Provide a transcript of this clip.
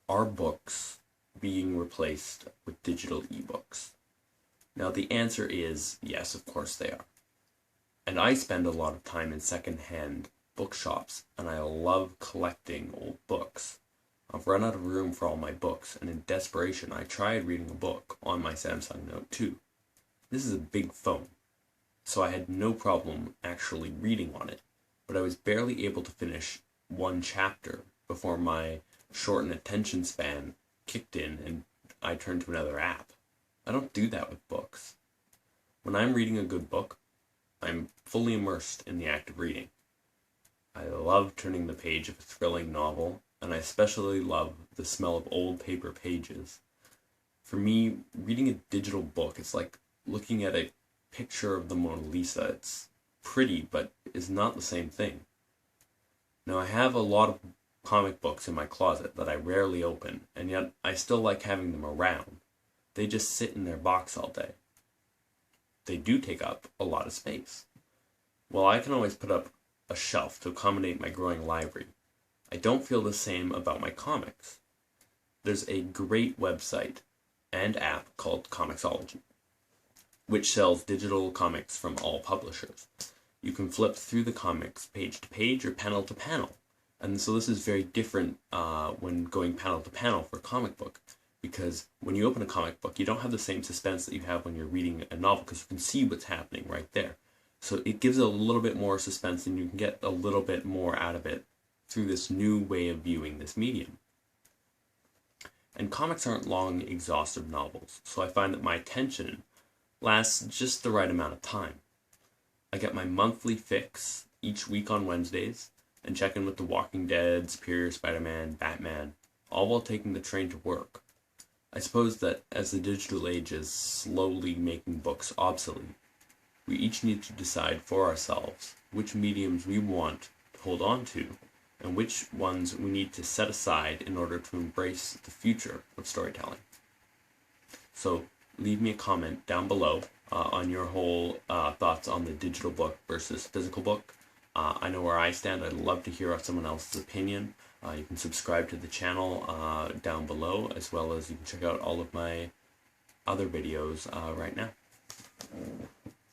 Are books being replaced with digital ebooks? Now the answer is yes, of course they are. And I spend a lot of time in secondhand bookshops, and I love collecting old books. I've run out of room for all my books, and in desperation I tried reading a book on my Samsung Note 2. This is a big phone, so I had no problem actually reading on it, but I was barely able to finish one chapter before my shortened attention span kicked in and I turned to another app. I don't do that with books. When I'm reading a good book, I'm fully immersed in the act of reading. I love turning the page of a thrilling novel, and I especially love the smell of old paper pages. For me, reading a digital book is like looking at a picture of the Mona Lisa. It's pretty, but is not the same thing. Now, I have a lot of comic books in my closet that I rarely open, and yet I still like having them around. They just sit in their box all day. They do take up a lot of space. Well, I can always put up a shelf to accommodate my growing library. I don't feel the same about my comics. There's a great website and app called Comixology, which sells digital comics from all publishers. You can flip through the comics page to page or panel to panel. And so this is very different when going panel to panel for a comic book, because when you open a comic book, you don't have the same suspense that you have when you're reading a novel, because you can see what's happening right there. So it gives it a little bit more suspense, and you can get a little bit more out of it through this new way of viewing this medium. And comics aren't long, exhaustive novels, so I find that my attention lasts just the right amount of time. I get my monthly fix each week on Wednesdays, and check in with The Walking Dead, Superior Spider-Man, Batman, all while taking the train to work. I suppose that as the digital age is slowly making books obsolete, we each need to decide for ourselves which mediums we want to hold on to, and which ones we need to set aside in order to embrace the future of storytelling. So leave me a comment down below on your whole thoughts on the digital book versus physical book. I know where I stand. I'd love to hear someone else's opinion. You can subscribe to the channel down below, as well as you can check out all of my other videos right now.